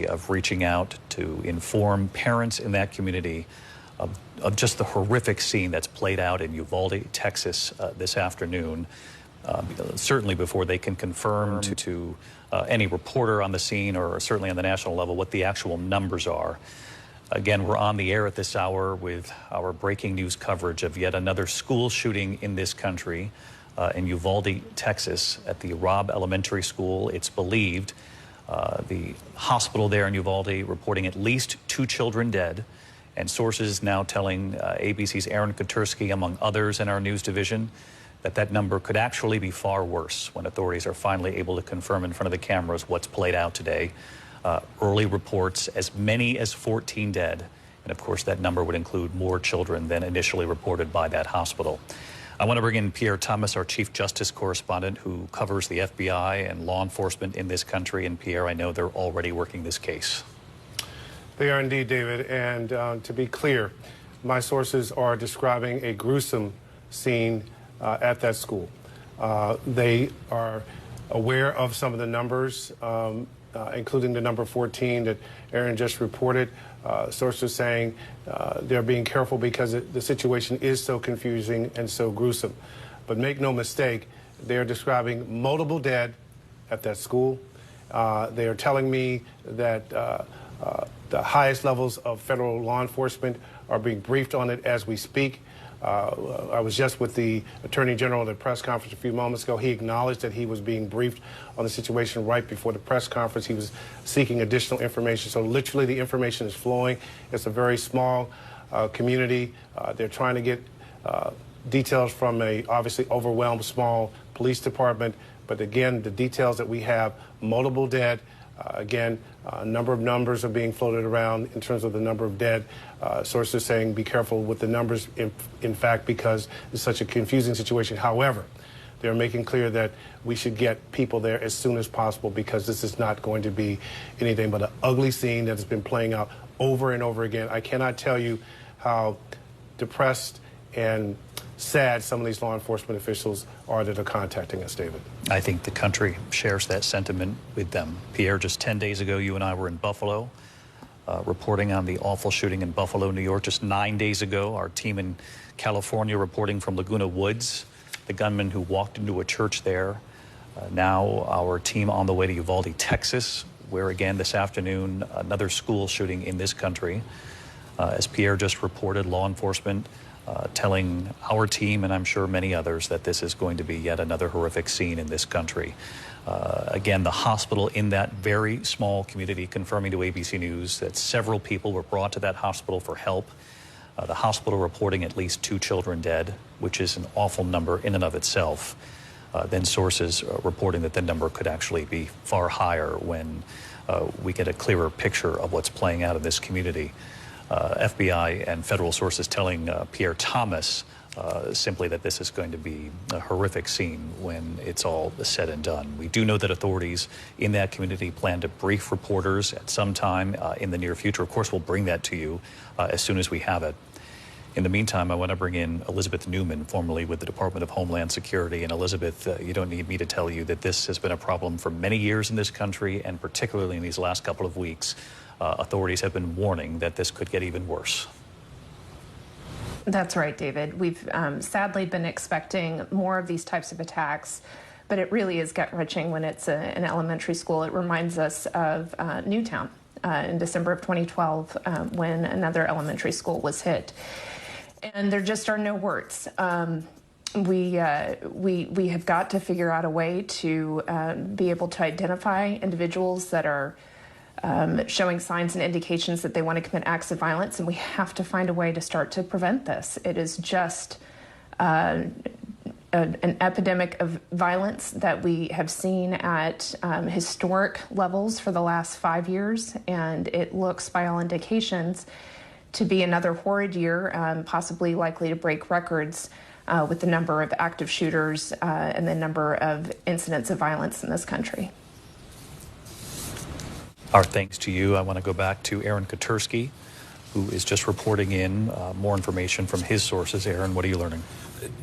of reaching out to inform parents in that community of just the horrific scene that's played out in Uvalde, Texas this afternoon. Certainly before they can confirm to any reporter on the scene or certainly on the national level what the actual numbers are. Again, we're on the air at this hour with our breaking news coverage of yet another school shooting in this country in Uvalde, Texas, at the Robb Elementary School. It's believed the hospital there in Uvalde reporting at least 2 children dead, and sources now telling ABC's Aaron Katersky, among others in our news division, that number could actually be far worse when authorities are finally able to confirm in front of the cameras what's played out today. Early reports, as many as 14 dead, and of course that number would include more children than initially reported by that hospital. I want to bring in Pierre Thomas, our Chief Justice Correspondent, who covers the FBI and law enforcement in this country. And Pierre, I know they're already working this case. They are indeed, David. And to be clear, my sources are describing a gruesome scene at that school. They are aware of some of the numbers, including the number 14 that Aaron just reported. Sources saying they're being careful because the situation is so confusing and so gruesome. But make no mistake, they're describing multiple dead at that school. They are telling me that the highest levels of federal law enforcement are being briefed on it as we speak. I was just with the Attorney General at a press conference a few moments ago. He acknowledged that he was being briefed on the situation right before the press conference. He was seeking additional information. So literally the information is flowing. It's a very small community. They're trying to get details from a obviously overwhelmed small police department. But again, the details that we have, multiple dead. Again, a number of numbers are being floated around in terms of the number of dead. Sources saying be careful with the numbers, in fact, because it's such a confusing situation. However, they're making clear that we should get people there as soon as possible because this is not going to be anything but an ugly scene that has been playing out over and over again. I cannot tell you how depressed and sad some of these law enforcement officials are that are contacting us, David. I think the country shares that sentiment with them. Pierre, just 10 days ago, you and I were in Buffalo, reporting on the awful shooting in Buffalo, New York. Just 9 days ago, our team in California reporting from Laguna Woods, the gunman who walked into a church there. Now our team on the way to Uvalde, Texas, where again this afternoon, another school shooting in this country. As Pierre just reported, law enforcement telling our team, and I'm sure many others, that this is going to be yet another horrific scene in this country. Again, the hospital in that very small community confirming to ABC News that several people were brought to that hospital for help. The hospital reporting at least 2 children dead, which is an awful number in and of itself. Then sources reporting that the number could actually be far higher when we get a clearer picture of what's playing out in this community. FBI and federal sources telling Pierre Thomas simply that this is going to be a horrific scene when it's all said and done. We do know that authorities in that community plan to brief reporters at some time in the near future. Of course, we'll bring that to you as soon as we have it. In the meantime, I want to bring in Elizabeth Newman, formerly with the Department of Homeland Security. And Elizabeth, you don't need me to tell you that this has been a problem for many years in this country, and particularly in these last couple of weeks. Authorities have been warning that this could get even worse. That's right, David. We've sadly been expecting more of these types of attacks, but it really is gut-wrenching when it's an elementary school. It reminds us of Newtown in December of 2012 when another elementary school was hit. And there just are no words. We have got to figure out a way to be able to identify individuals that are showing signs and indications that they want to commit acts of violence, and we have to find a way to start to prevent this. It is just an epidemic of violence that we have seen at historic levels for the last 5 years, and it looks, by all indications, to be another horrid year, possibly likely to break records with the number of active shooters and the number of incidents of violence in this country. Our thanks to you. I want to go back to Aaron Katersky, who is just reporting in more information from his sources. Aaron, what are you learning?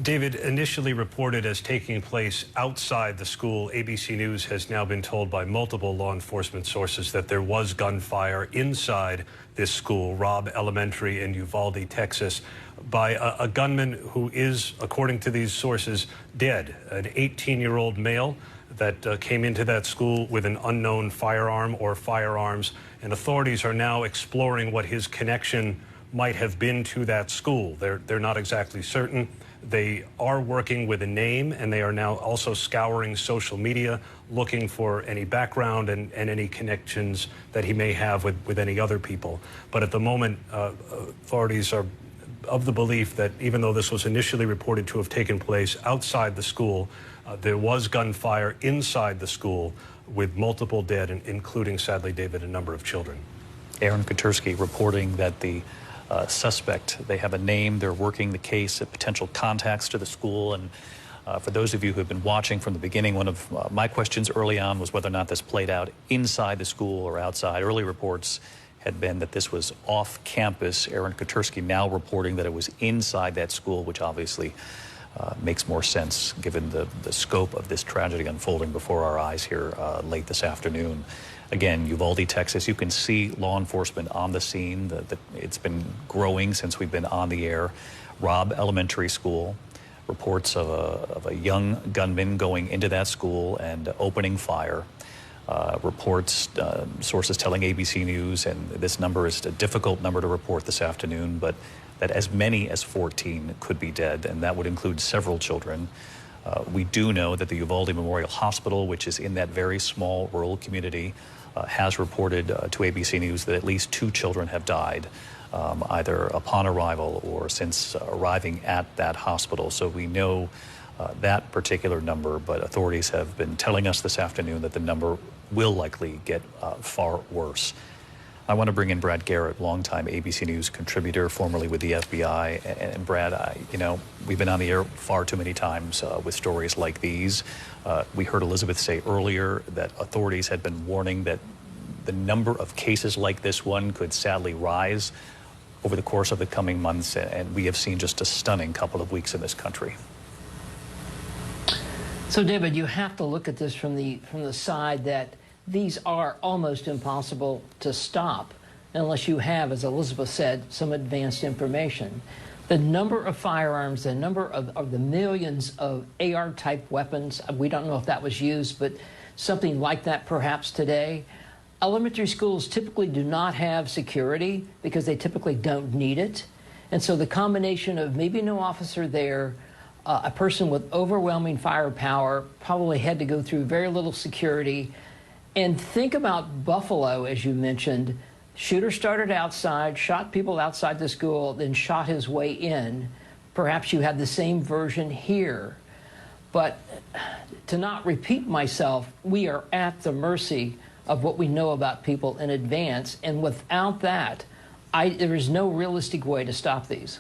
David, initially reported as taking place outside the school, ABC News has now been told by multiple law enforcement sources that there was gunfire inside this school, Robb Elementary in Uvalde, Texas, by a gunman who is, according to these sources, dead, an 18-year-old male that came into that school with an unknown firearm or firearms, and authorities are now exploring what his connection might have been to that school. They're not exactly certain. They are working with a name, and they are now also scouring social media, looking for any background and any connections that he may have with any other people. But at the moment, authorities are of the belief that even though this was initially reported to have taken place outside the school, there was gunfire inside the school with multiple dead, including, sadly, David, a number of children. Aaron Katersky reporting that the suspect, they have a name, they're working the case of potential contacts to the school. And for those of you who have been watching from the beginning, one of my questions early on was whether or not this played out inside the school or outside. Early reports had been that this was off campus. Aaron Katersky now reporting that it was inside that school, which obviously makes more sense given the scope of this tragedy unfolding before our eyes here late this afternoon. Again, Uvalde, Texas, you can see law enforcement on the scene. It's been growing since we've been on the air. Robb Elementary School, reports of a young gunman going into that school and opening fire. Reports, sources telling ABC News, and this number is a difficult number to report this afternoon, but that as many as 14 could be dead, and that would include several children. We do know that the Uvalde Memorial Hospital, which is in that very small rural community, has reported to ABC News that at least 2 children have died, either upon arrival or since arriving at that hospital. So we know that particular number, but authorities have been telling us this afternoon that the number will likely get far worse. I want to bring in Brad Garrett, longtime ABC News contributor, formerly with the FBI. And Brad, you know, we've been on the air far too many times with stories like these. We heard Elizabeth say earlier that authorities had been warning that the number of cases like this one could sadly rise over the course of the coming months, and we have seen just a stunning couple of weeks in this country. So, David, you have to look at this from the side that these are almost impossible to stop unless you have, as Elizabeth said, some advanced information. The number of firearms, the number of the millions of AR-type weapons, we don't know if that was used, but something like that perhaps today. Elementary schools typically do not have security because they typically don't need it. And so the combination of maybe no officer there, a person with overwhelming firepower, probably had to go through very little security. And think about Buffalo, as you mentioned. Shooter started outside, shot people outside the school, then shot his way in. Perhaps you have the same version here. But to not repeat myself, we are at the mercy of what we know about people in advance. And without that, there is no realistic way to stop these.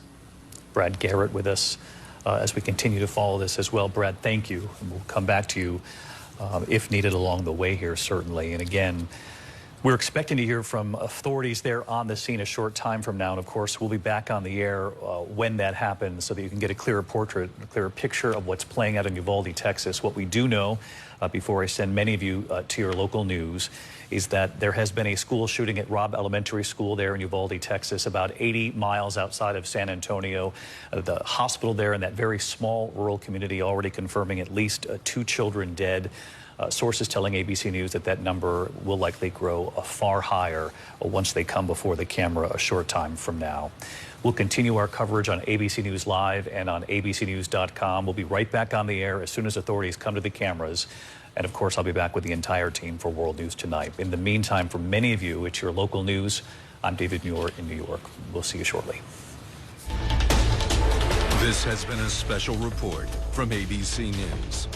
Brad Garrett with us as we continue to follow this as well. Brad, thank you. And we'll come back to you if needed along the way here, certainly. And again, we're expecting to hear from authorities there on the scene a short time from now. And of course, we'll be back on the air when that happens so that you can get a clearer portrait, a clearer picture of what's playing out in Uvalde, Texas. What we do know, before I send many of you to your local news, is that there has been a school shooting at Robb Elementary School there in Uvalde, Texas, about 80 miles outside of San Antonio. The hospital there in that very small rural community already confirming at least 2 children dead. Sources telling ABC News that that number will likely grow far higher once they come before the camera a short time from now. We'll continue our coverage on ABC News Live and on abcnews.com. We'll be right back on the air as soon as authorities come to the cameras. And of course, I'll be back with the entire team for World News Tonight. In the meantime, for many of you, it's your local news. I'm David Muir in New York. We'll see you shortly. This has been a special report from ABC News.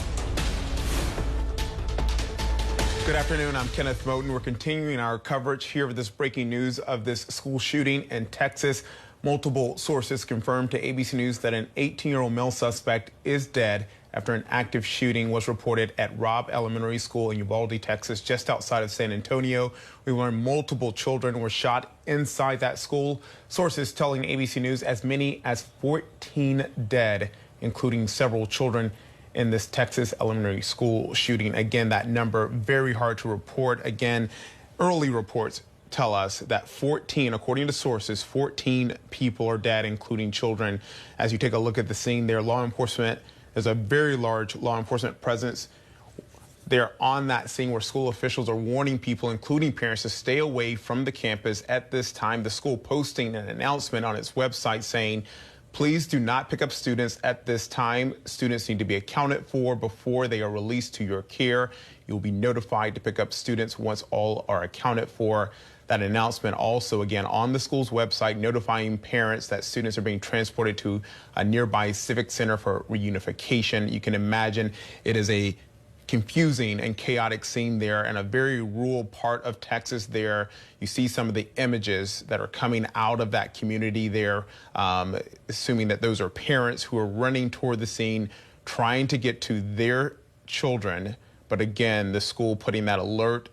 Good afternoon. I'm Kenneth Moten. We're continuing our coverage here with this breaking news of this school shooting in Texas. Multiple sources confirmed to ABC News that an 18-year-old male suspect is dead after an active shooting was reported at Robb Elementary School in Uvalde, Texas, just outside of San Antonio. We learned multiple children were shot inside that school. Sources telling ABC News as many as 14 dead, including several children in this Texas elementary school shooting. Again, that number very hard to report. Again, early reports tell us that 14, according to sources, 14 people are dead, including children. As you take a look at the scene there, law enforcement, there's a very large law enforcement presence there on that scene where school officials are warning people, including parents, to stay away from the campus at this time. The school posting an announcement on its website saying, please do not pick up students at this time. Students need to be accounted for before they are released to your care. You'll be notified to pick up students once all are accounted for. That announcement also, again, on the school's website, notifying parents that students are being transported to a nearby civic center for reunification. You can imagine it is a confusing and chaotic scene there in a very rural part of Texas there. You see some of the images that are coming out of that community there, assuming that those are parents who are running toward the scene, trying to get to their children. But again, the school putting that alert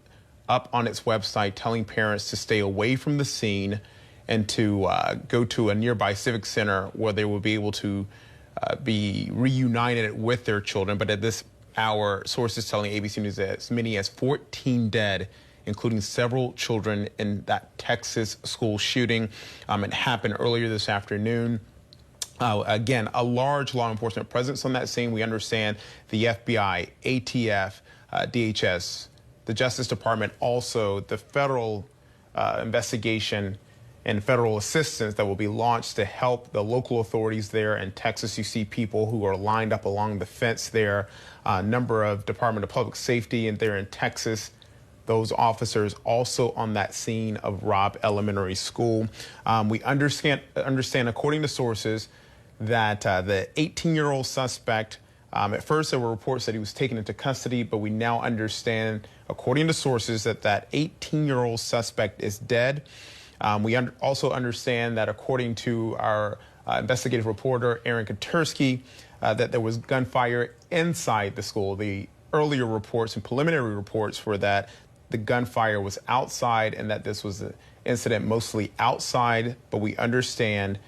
up on its website, telling parents to stay away from the scene and to go to a nearby civic center where they will be able to be reunited with their children. But at this hour, sources telling ABC News that as many as 14 dead, including several children in that Texas school shooting. It happened earlier this afternoon. Again, a large law enforcement presence on that scene. We understand the FBI, ATF, DHS, the Justice Department, also the federal investigation and federal assistance that will be launched to help the local authorities there in Texas. You see people who are lined up along the fence there. A number of Department of Public Safety and there in Texas. Those officers also on that scene of Robb Elementary School. We understand, according to sources, that the 18-year-old suspect, at first there were reports that he was taken into custody, but we now understand, according to sources, that that 18-year-old suspect is dead. We also understand that, according to our investigative reporter, Aaron Katersky, that there was gunfire inside the school. The earlier reports and preliminary reports were that the gunfire was outside and that this was an incident mostly outside, but we understand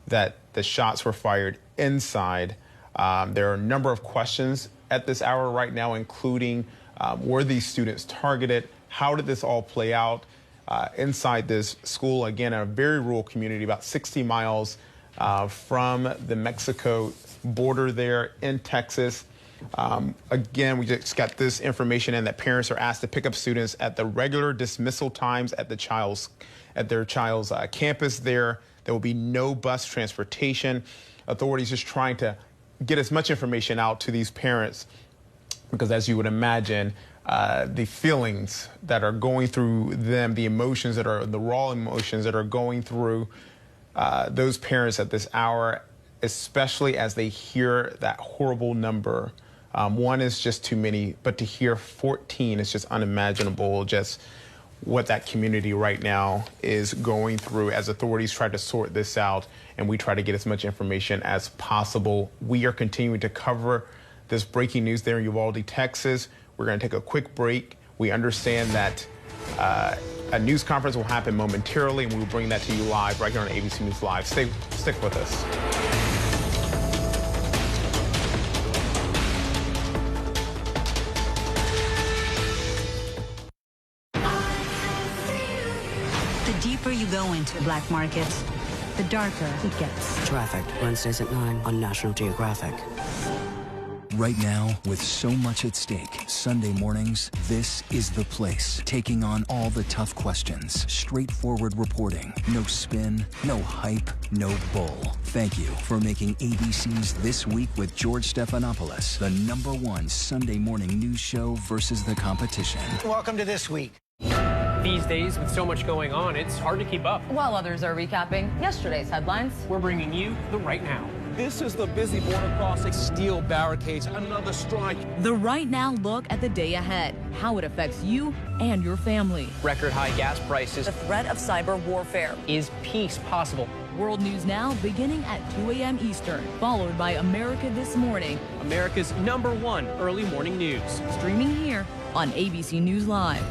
that the shots were fired inside. There are a number of questions at this hour right now, including were these students targeted? How did this all play out inside this school? Again, in a very rural community, about 60 miles from the Mexico border there in Texas. Again, we just got this information in that parents are asked to pick up students at the regular dismissal times at their child's campus there. There will be no bus transportation. Authorities just trying to get as much information out to these parents because, as you would imagine, the feelings that are going through them, the emotions that are the raw emotions that are going through those parents at this hour, especially as they hear that horrible number. One is just too many, but to hear 14 is just unimaginable, just what that community right now is going through as authorities try to sort this out and we try to get as much information as possible. We are continuing to cover this breaking news there in Uvalde, Texas. We're going to take a quick break. We understand that a news conference will happen momentarily, and we will bring that to you live right here on ABC News Live. Stick with us. The deeper you go into black markets, the darker it gets. Traffic, Wednesdays at 9 on National Geographic. Right now, with so much at stake, Sunday mornings, this is the place. Taking on all the tough questions. Straightforward reporting. No spin, no hype, no bull. Thank you for making ABC's This Week with George Stephanopoulos the #1 Sunday morning news show versus the competition. Welcome to This Week. These days, with so much going on, it's hard to keep up. While others are recapping yesterday's headlines, we're bringing you the right now. This is the busy border crossing. Steel barricades, another strike. The right now look at the day ahead, how it affects you and your family. Record high gas prices. The threat of cyber warfare. Is peace possible? World News Now beginning at 2 a.m. Eastern, followed by America This Morning. America's #1 early morning news. Streaming here on ABC News Live.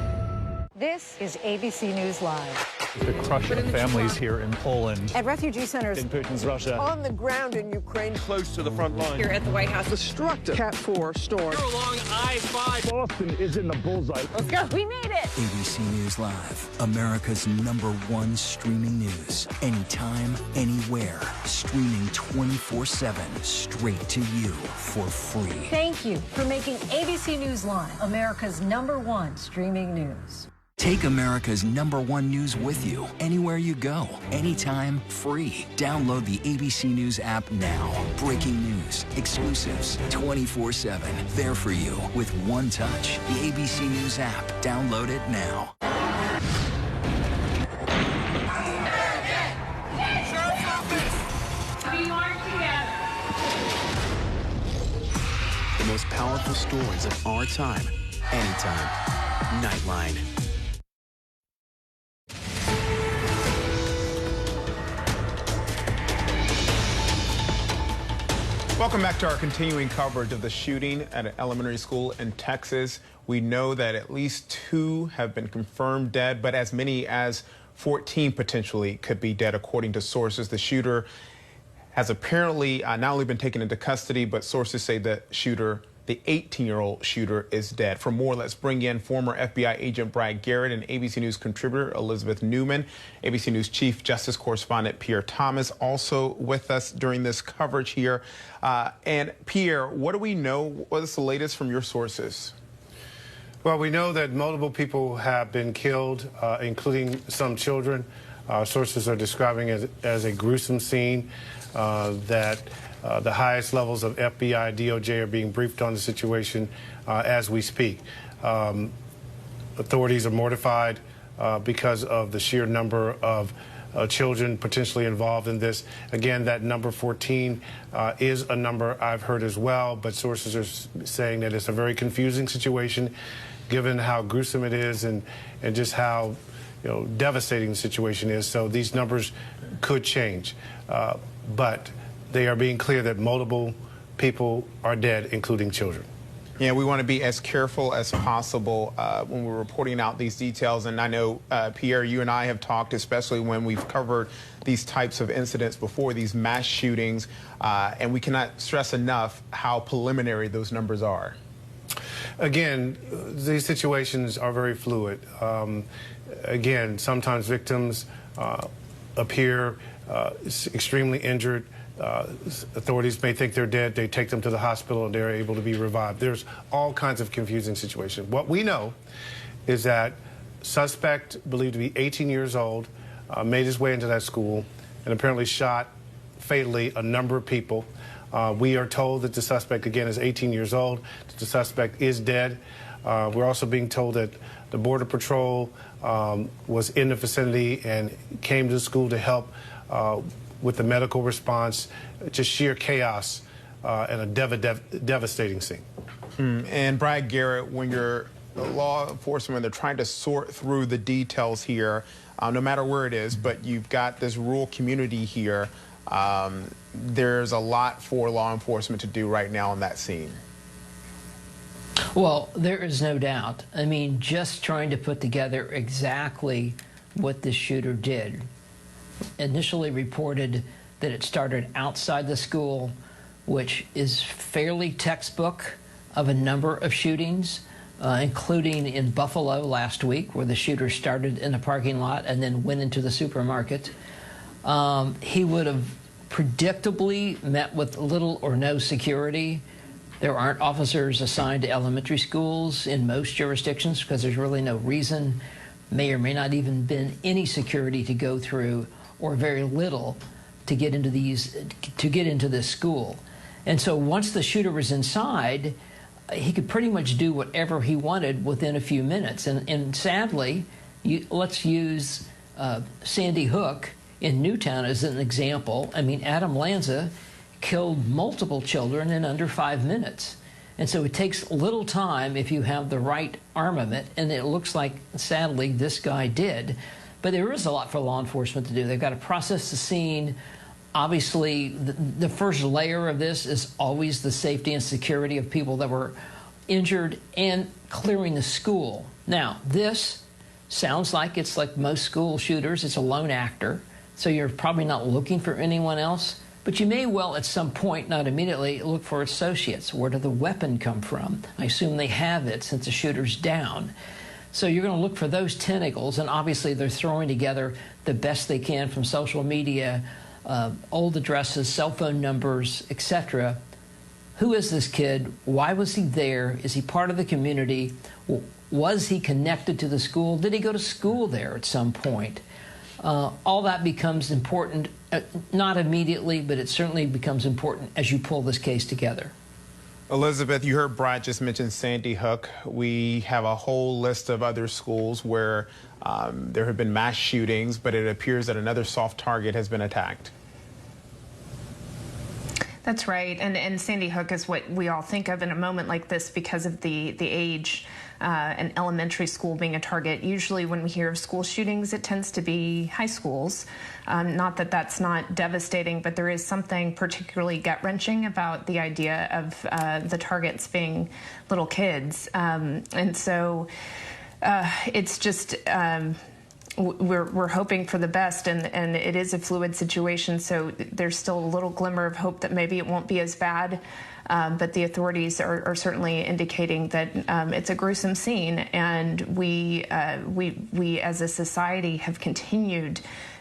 This is ABC News Live. The crush of families here in Poland. At refugee centers In Putin's Russia. on the ground in Ukraine. Close to the front line. Here at the White House. Destructive Cat 4 storm. Here along I-5. Boston is in the bullseye. Let's go. We made it. ABC News Live, America's #1 streaming news. Anytime, anywhere. Streaming 24/7, straight to you for free. Thank you for making ABC News Live America's #1 streaming news. Take America's #1 news with you anywhere you go, anytime, free. Download the ABC News app now. Breaking news, exclusives, 24/7. There for you with one touch. The ABC News app. Download it now. The most powerful stories of our time, anytime. Nightline. Welcome back to our continuing coverage of the shooting at an elementary school in Texas. We know that at least 2 have been confirmed dead, but as many as 14 potentially could be dead, according to sources. The shooter has apparently not only been taken into custody, but sources say the shooter, the 18-year-old shooter, is dead. For more, let's bring in former FBI agent Brad Garrett and ABC News contributor Elizabeth Newman, ABC News Chief Justice Correspondent Pierre Thomas, also with us during this coverage here. And Pierre, what do we know? What is the latest from your sources? Well, we know that multiple people have been killed, including some children. Sources are describing it as a gruesome scene, that the highest levels of FBI, DOJ are being briefed on the situation as we speak. Authorities are mortified because of the sheer number of children potentially involved in this. Again, that number 14 is a number I've heard as well, but sources are saying that it's a very confusing situation given how gruesome it is and just how devastating the situation is. So these numbers could change, but they are being clear that multiple people are dead, including children. Yeah, we want to be as careful as possible when we're reporting out these details. And I know, Pierre, you and I have talked, especially when we've covered these types of incidents before, these mass shootings, and we cannot stress enough how preliminary those numbers are. Again, these situations are very fluid. Again, sometimes victims appear extremely injured. Authorities may think they're dead. They take them to the hospital and they're able to be revived. There's all kinds of confusing situations. What we know is that suspect, believed to be 18 years old, made his way into that school and apparently shot fatally a number of people. We are told that the suspect, again, is 18 years old, that the suspect is dead. We're also being told that the Border Patrol was in the vicinity and came to the school to help with the medical response. Just sheer chaos and a devastating scene. And Brad Garrett, when you're law enforcement, they're trying to sort through the details here, no matter where it is, but you've got this rural community here. There's a lot for law enforcement to do right now on that scene. Well, there is no doubt. I mean, just trying to put together exactly what this shooter did. Initially reported that it started outside the school, which is fairly textbook of a number of shootings, including in Buffalo last week, where the shooter started in the parking lot and then went into the supermarket. He would have predictably met with little or no security. There aren't officers assigned to elementary schools in most jurisdictions because there's really no reason, may or may not even been any security to go through, or very little to get into this school. And so once the shooter was inside, he could pretty much do whatever he wanted within a few minutes. And sadly, let's use Sandy Hook in Newtown as an example. I mean, Adam Lanza killed multiple children in under 5 minutes. And so it takes little time if you have the right armament, and it looks like, sadly, this guy did. But there is a lot for law enforcement to do. They've got to process the scene. Obviously, the first layer of this is always the safety and security of people that were injured and clearing the school. Now, this sounds like it's like most school shooters. It's a lone actor, so you're probably not looking for anyone else. But you may well, at some point, not immediately, look for associates. Where did the weapon come from? I assume they have it since the shooter's down. So you're going to look for those tentacles, and obviously they're throwing together the best they can from social media, old addresses, cell phone numbers, etc. Who is this kid? Why was he there? Is he part of the community? Was he connected to the school? Did he go to school there at some point? All that becomes important, not immediately, but it certainly becomes important as you pull this case together. Elizabeth, you heard Brad just mention Sandy Hook. We have a whole list of other schools where there have been mass shootings, but it appears that another soft target has been attacked. That's right, and Sandy Hook is what we all think of in a moment like this because of the age. An elementary school being a target. Usually when we hear of school shootings, it tends to be high schools. Not that that's not devastating, but there is something particularly gut-wrenching about the idea of the targets being little kids. And so it's just, we're hoping for the best, and it is a fluid situation, so there's still a little glimmer of hope that maybe it won't be as bad. But the authorities are certainly indicating that it's a gruesome scene, and we as a society have continued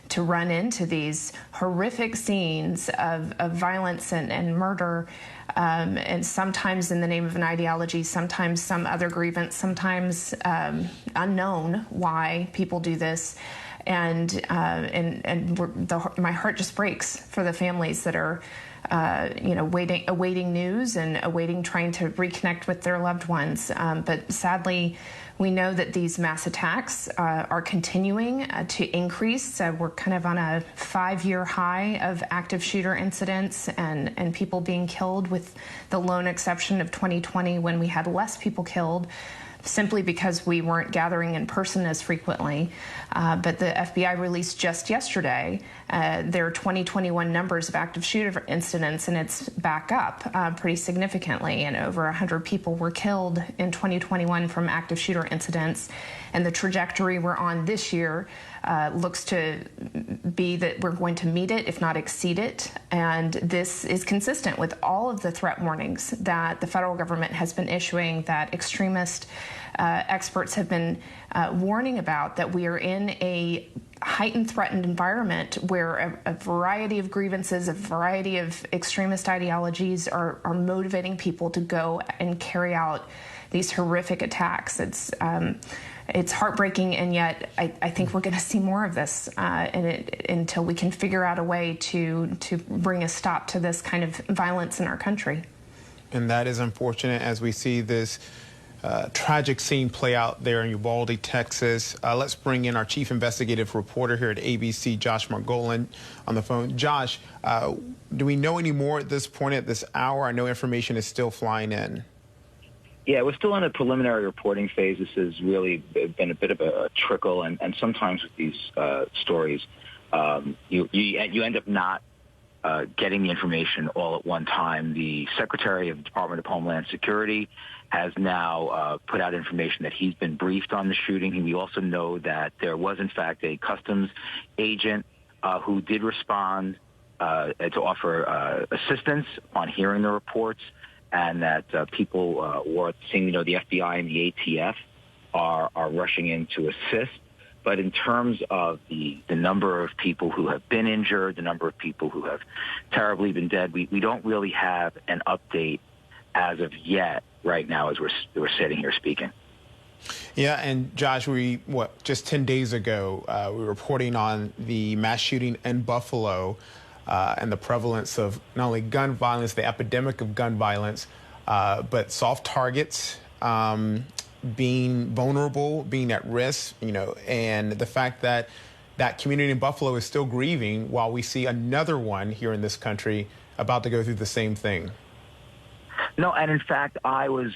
to run into these horrific scenes of violence and murder, and sometimes in the name of an ideology, sometimes some other grievance, sometimes unknown why people do this. And my heart just breaks for the families that are awaiting news and trying to reconnect with their loved ones. But sadly, we know that these mass attacks are continuing to increase. We're kind of on a 5-year high of active shooter incidents and people being killed, with the lone exception of 2020 when we had less people killed, simply because we weren't gathering in person as frequently. But the FBI released just yesterday their 2021 numbers of active shooter incidents, and it's back up pretty significantly. And over 100 people were killed in 2021 from active shooter incidents. And the trajectory we're on this year looks to be that we're going to meet it, if not exceed it. And this is consistent with all of the threat warnings that the federal government has been issuing, that extremist experts have been warning about, that we are in a heightened threatened environment where a variety of grievances, a variety of extremist ideologies are motivating people to go and carry out these horrific attacks. It's heartbreaking, and yet I think we're going to see more of this until we can figure out a way to bring a stop to this kind of violence in our country. And that is unfortunate as we see this tragic scene play out there in Uvalde, Texas. Let's bring in our chief investigative reporter here at ABC, Josh Margolin, on the phone. Josh, do we know any more at this point, at this hour? I know information is still flying in. Yeah, we're still in a preliminary reporting phase. This has really been a bit of a trickle, and sometimes with these stories, you end up not getting the information all at one time. The Secretary of the Department of Homeland Security has now put out information that he's been briefed on the shooting. And we also know that there was, in fact, a customs agent who did respond to offer assistance on hearing the reports, and that people were seeing, the FBI and the ATF are rushing in to assist. But in terms of the number of people who have been injured, the number of people who have terribly been dead, we don't really have an update as of yet right now as we're sitting here speaking. Yeah, and Josh, just 10 days ago, we were reporting on the mass shooting in Buffalo and the prevalence of not only gun violence, the epidemic of gun violence, but soft targets, being vulnerable, being at risk, and the fact that that community in Buffalo is still grieving while we see another one here in this country about to go through the same thing. No, and in fact, I was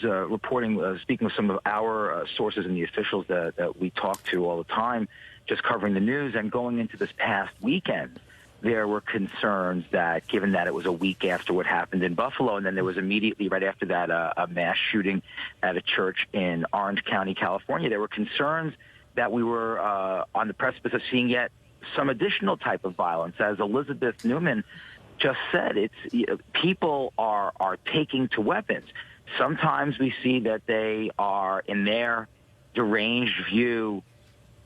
speaking with some of our sources and the officials that we talk to all the time, just covering the news and going into this past weekend, there were concerns that, given that it was a week after what happened in Buffalo, and then there was immediately right after that a mass shooting at a church in Orange County, California, there were concerns that we were on the precipice of seeing yet some additional type of violence. As Elizabeth Newman just said, people are taking to weapons. Sometimes we see that they are, in their deranged view,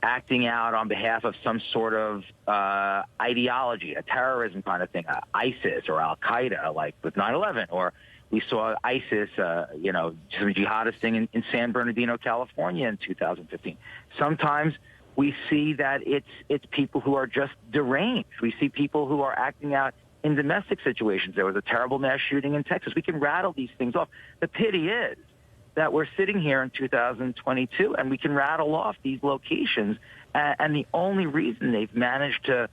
acting out on behalf of some sort of ideology, a terrorism kind of thing, ISIS or Al-Qaeda, like with 9/11, or we saw ISIS, some jihadist thing in San Bernardino, California in 2015. Sometimes we see that it's people who are just deranged. We see people who are acting out in domestic situations. There was a terrible mass shooting in Texas. We can rattle these things off. The pity is that we're sitting here in 2022 and we can rattle off these locations, and the only reason they've managed to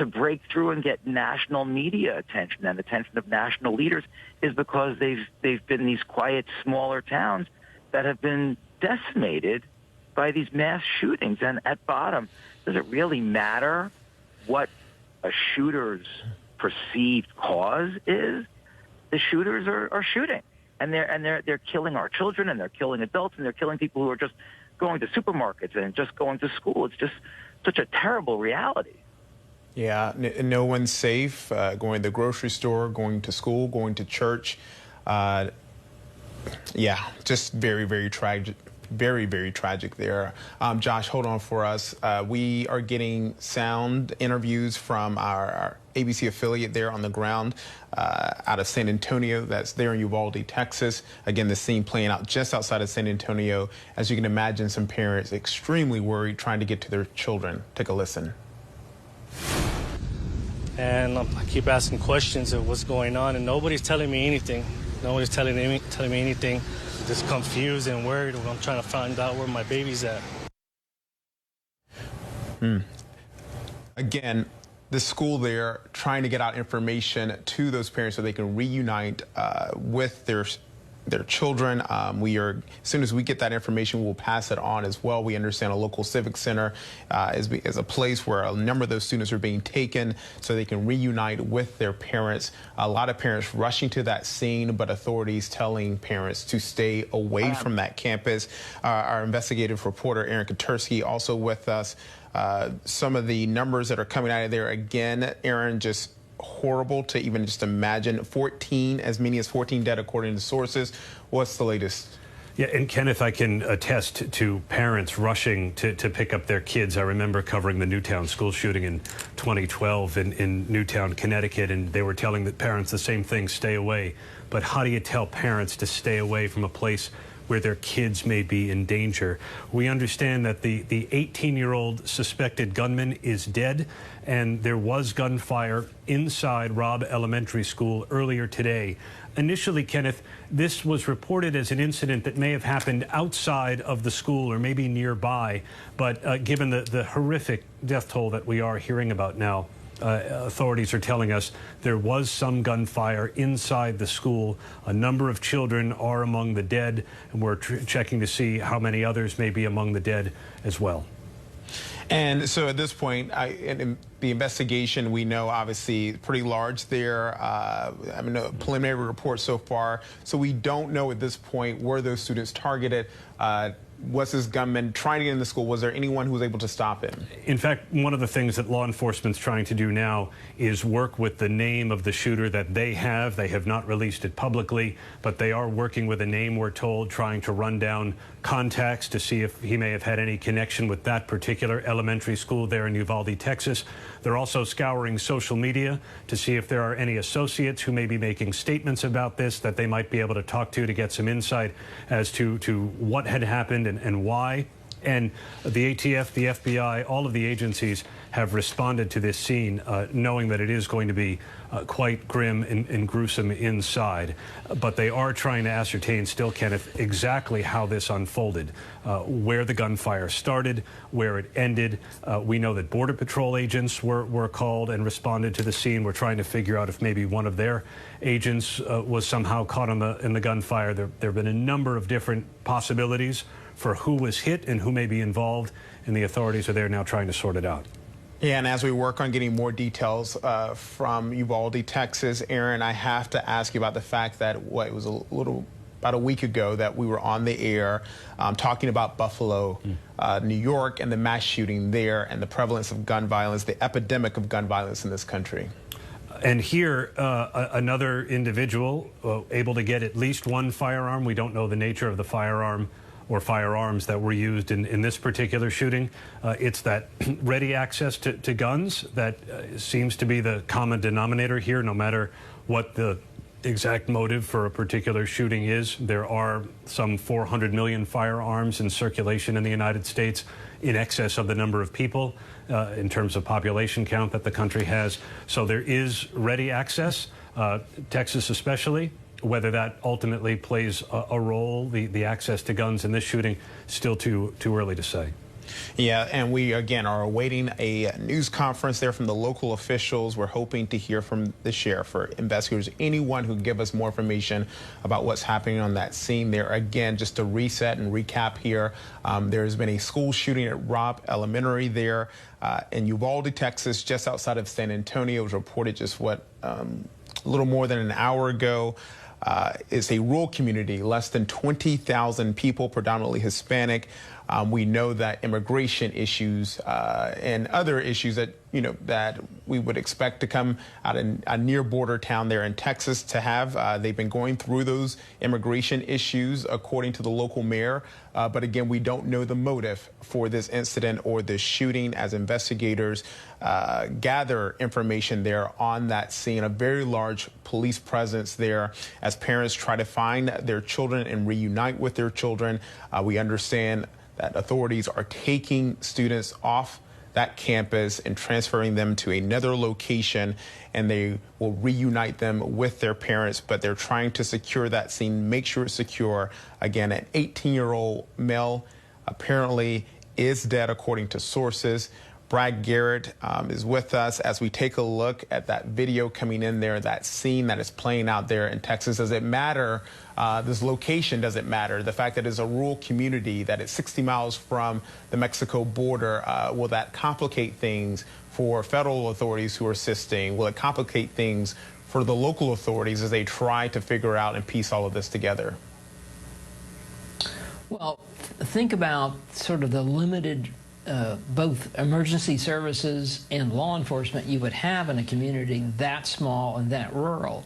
break through and get national media attention and attention of national leaders is because they've been these quiet, smaller towns that have been decimated by these mass shootings. And at bottom, does it really matter what a shooter's perceived cause is? The shooters are shooting. And they're killing our children, and they're killing adults, and they're killing people who are just going to supermarkets and just going to school. It's just such a terrible reality. Yeah, no one's safe. Going to the grocery store, going to school, going to church. Yeah, just very, very tragic. Very, very tragic there. Josh, hold on for us. We are getting sound interviews from our ABC affiliate there on the ground out of San Antonio. That's there in Uvalde, Texas. Again, the scene playing out just outside of San Antonio. As you can imagine, some parents extremely worried trying to get to their children. Take a listen. And I keep asking questions of what's going on, and nobody's telling me anything. Nobody's telling me anything. I'm just confused and worried when I'm trying to find out where my baby's at. Again, the school there trying to get out information to those parents so they can reunite with their children. As soon as we get that information, we'll pass it on as well. We understand a local civic center is a place where a number of those students are being taken so they can reunite with their parents. A lot of parents rushing to that scene, but authorities telling parents to stay away from that campus. Our investigative reporter, Aaron Katursky, also with us. Some of the numbers that are coming out of there, again, Aaron, just horrible to even just imagine. As many as 14 dead according to sources. What's the latest? Yeah, and Kenneth, I can attest to parents rushing to pick up their kids. I remember covering the Newtown school shooting in 2012 in Newtown, Connecticut, and they were telling the parents the same thing, stay away. But how do you tell parents to stay away from a place where their kids may be in danger? We understand that the 18-year-old suspected gunman is dead, and there was gunfire inside Robb Elementary School earlier today. Initially, Kenneth, this was reported as an incident that may have happened outside of the school or maybe nearby, but given the horrific death toll that we are hearing about now, authorities are telling us there was some gunfire inside the school. A number of children are among the dead, and we're checking to see how many others may be among the dead as well. And so at this point, in the investigation, we know obviously pretty large there. A preliminary report so far. So we don't know at this point were those students targeted. Was this gunman trying to get in the school? Was there anyone who was able to stop him? In fact, one of the things that law enforcement's trying to do now is work with the name of the shooter that they have. They have not released it publicly, but they are working with a name, we're told, trying to run down contacts to see if he may have had any connection with that particular elementary school there in Uvalde, Texas. They're also scouring social media to see if there are any associates who may be making statements about this that they might be able to talk to get some insight as to what had happened and why. And the ATF, the FBI, all of the agencies have responded to this scene, knowing that it is going to be quite grim and gruesome inside. But they are trying to ascertain still, Kenneth, exactly how this unfolded, where the gunfire started, where it ended. We know that Border Patrol agents were called and responded to the scene. We're trying to figure out if maybe one of their agents was somehow caught in the gunfire. There have been a number of different possibilities for who was hit and who may be involved, and the authorities are there now trying to sort it out. Yeah, and as we work on getting more details from Uvalde, Texas, Aaron, I have to ask you about the fact that it was about a week ago that we were on the air talking about Buffalo, New York, and the mass shooting there and the prevalence of gun violence, the epidemic of gun violence in this country. And here, another individual able to get at least one firearm. We don't know the nature of the firearm or firearms that were used in this particular shooting. It's that ready access to guns that seems to be the common denominator here, no matter what the exact motive for a particular shooting is. There are some 400 million firearms in circulation in the United States, in excess of the number of people in terms of population count that the country has. So there is ready access, Texas especially. Whether that ultimately plays a role, the access to guns in this shooting, still too early to say. Yeah, and we, again, are awaiting a news conference there from the local officials. We're hoping to hear from the sheriff or investigators, anyone who can give us more information about what's happening on that scene there. Again, just to reset and recap here, there's been a school shooting at Robb Elementary there in Uvalde, Texas, just outside of San Antonio. It was reported just, a little more than an hour ago. It's a rural community, less than 20,000 people, predominantly Hispanic. We know that immigration issues and other issues that that we would expect to come out in a near border town there in Texas to have. They've been going through those immigration issues, according to the local mayor. But again, we don't know the motive for this incident or this shooting as investigators gather information there on that scene. A very large police presence there as parents try to find their children and reunite with their children. We understand that authorities are taking students off that campus and transferring them to another location, and they will reunite them with their parents, but they're trying to secure that scene, make sure it's secure. Again, an 18-year-old male apparently is dead, according to sources. Brad Garrett is with us as we take a look at that video coming in there, that scene that is playing out there in Texas. Does it matter? This location doesn't matter. The fact that it's a rural community, that it's 60 miles from the Mexico border, will that complicate things for federal authorities who are assisting? Will it complicate things for the local authorities as they try to figure out and piece all of this together? Well, think about sort of the limited both emergency services and law enforcement you would have in a community that small and that rural.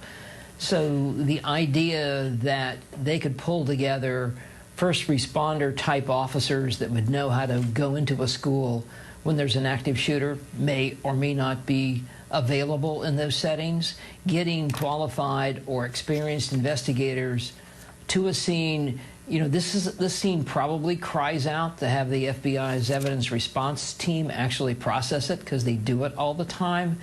So the idea that they could pull together first responder type officers that would know how to go into a school when there's an active shooter may or may not be available in those settings. Getting qualified or experienced investigators to a scene, this scene probably cries out to have the FBI's evidence response team actually process it, because they do it all the time.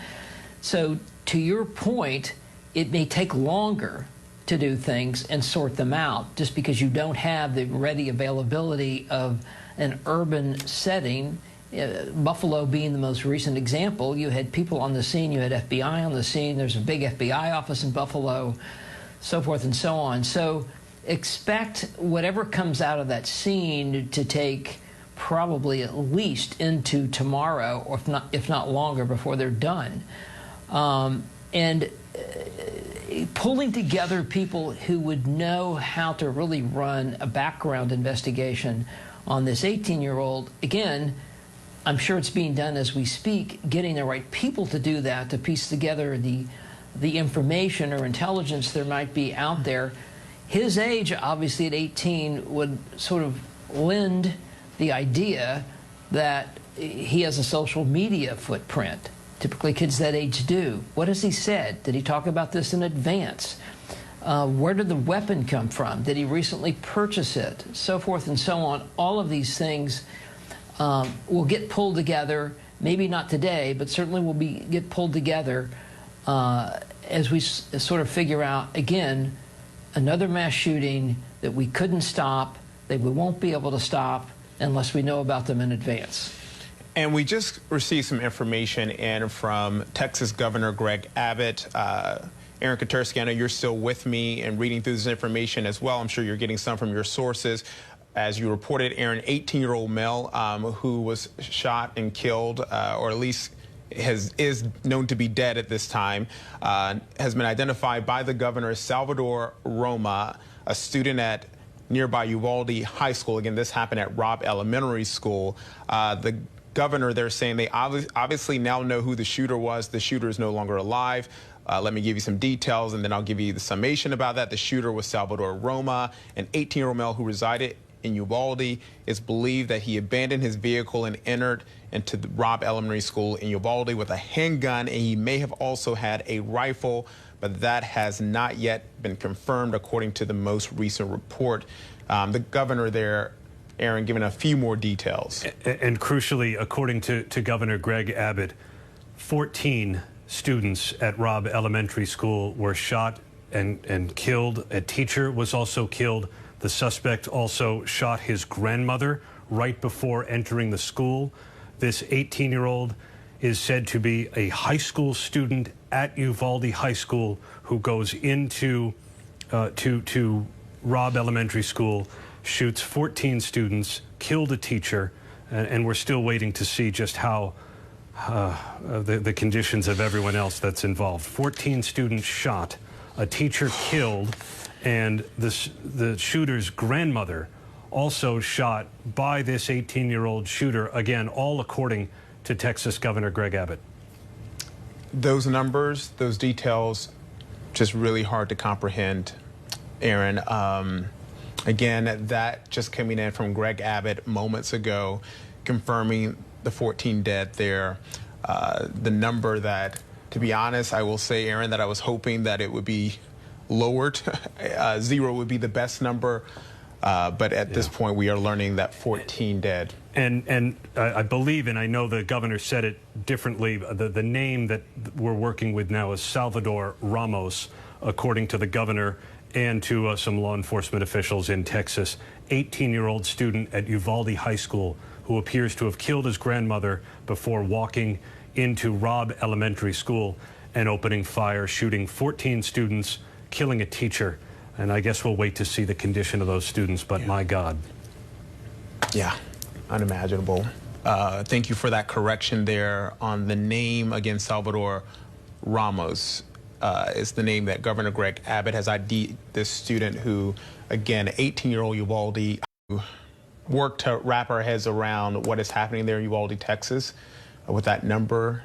So to your point, it may take longer to do things and sort them out just because you don't have the ready availability of an urban setting. Buffalo being the most recent example, you had people on the scene, you had FBI on the scene, there's a big FBI office in Buffalo, so forth and so on. So expect whatever comes out of that scene to take probably at least into tomorrow, or if not longer, before they're done. Pulling together people who would know how to really run a background investigation on this 18-year-old, again, I'm sure it's being done as we speak, getting the right people to do that, to piece together the information or intelligence there might be out there. His age, obviously at 18, would sort of lend the idea that he has a social media footprint. Typically kids that age do. What has he said? Did he talk about this in advance? Where did the weapon come from? Did he recently purchase it? So forth and so on. All of these things will get pulled together, maybe not today, but certainly will get pulled together as we sort of figure out, again, another mass shooting that we couldn't stop, that we won't be able to stop unless we know about them in advance. And we just received some information in from Texas Governor Greg Abbott. Aaron Katersky, I know you're still with me and reading through this information as well. I'm sure you're getting some from your sources. as you reported, Aaron, 18-year-old male who was shot and killed, or at least is known to be dead at this time, has been identified by the governor, Salvador Roma, a student at nearby Uvalde High School. Again, this happened at Robb Elementary School. The governor, they're saying they obviously now know who the shooter was. The shooter is no longer alive. Let me give you some details, and then I'll give you the summation about that. The shooter was Salvador Roma, an 18-year-old male who resided in Uvalde. It's believed that he abandoned his vehicle and entered into the Robb Elementary School in Uvalde with a handgun, and he may have also had a rifle, but that has not yet been confirmed according to the most recent report. The governor there, Aaron, giving a few more details. And crucially, according to Governor Greg Abbott, 14 students at Robb Elementary School were shot and killed. A teacher was also killed. The suspect also shot his grandmother right before entering the school. This 18-year-old is said to be a high school student at Uvalde High School who goes into to Robb Elementary School, shoots 14 students, killed a teacher, and we're still waiting to see just how the conditions of everyone else that's involved. 14 students shot, a teacher killed, and the shooter's grandmother also shot by this 18-year-old shooter, again, all according to Texas Governor Greg Abbott. Those numbers, those details, just really hard to comprehend, Aaron. Again, that just coming in from Greg Abbott moments ago, confirming the 14 dead there. The number that, to be honest, I will say, Aaron, that I was hoping that it would be lowered. 0 would be the best number. But at this point, we are learning that 14 dead. And I believe, and I know the governor said it differently, the name that we're working with now is Salvador Ramos, according to the governor and to some law enforcement officials in Texas. 18-year-old student at Uvalde High School who appears to have killed his grandmother before walking into Robb Elementary School and opening fire, shooting 14 students, killing a teacher. And I guess we'll wait to see the condition of those students, but my God. Yeah, unimaginable. Thank you for that correction there on the name. Again, Salvador Ramos is the name that Governor Greg Abbott has ID'd this student who, again, 18-year-old Uvalde, who worked to wrap our heads around what is happening there in Uvalde, Texas, with that number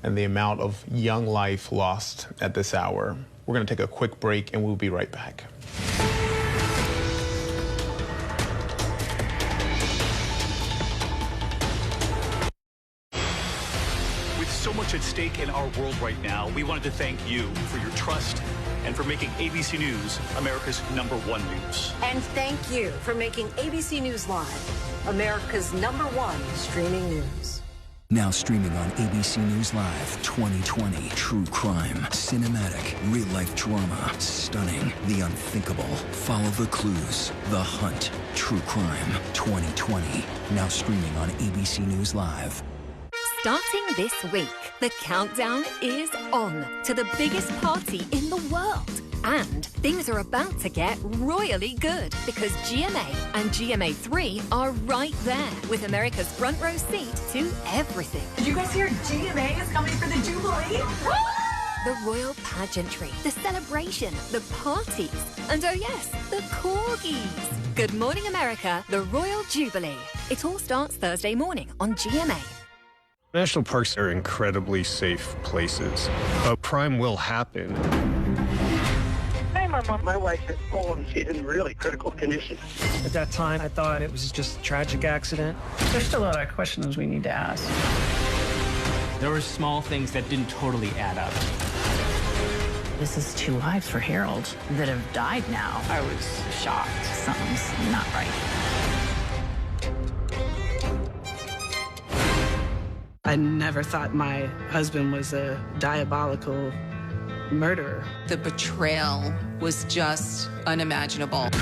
and the amount of young life lost at this hour. We're going to take a quick break, and we'll be right back. With so much at stake in our world right now, we wanted to thank you for your trust and for making ABC News America's #1 news. And thank you for making ABC News Live America's #1 streaming news. Now streaming on ABC News Live 2020. True crime, cinematic, real-life drama, stunning, the unthinkable. Follow the clues. The Hunt. True crime 2020. Now streaming on ABC News Live. Starting this week, the countdown is on to the biggest party in the world. And things are about to get royally good because GMA and GMA3 are right there with America's front row seat to everything. Did you guys hear GMA is coming for the Jubilee? The royal pageantry, the celebration, the parties, and oh yes, the corgis. Good morning, America, the Royal Jubilee. It all starts Thursday morning on GMA. National parks are incredibly safe places, but crime will happen. Hey, my wife had fallen. She's in really critical condition. At that time, I thought it was just a tragic accident. There's still a lot of questions we need to ask. There were small things that didn't totally add up. This is 2 lives for Harold that have died now. I was shocked. Something's not right. I never thought my husband was a diabolical murderer. The betrayal was just unimagineable. Is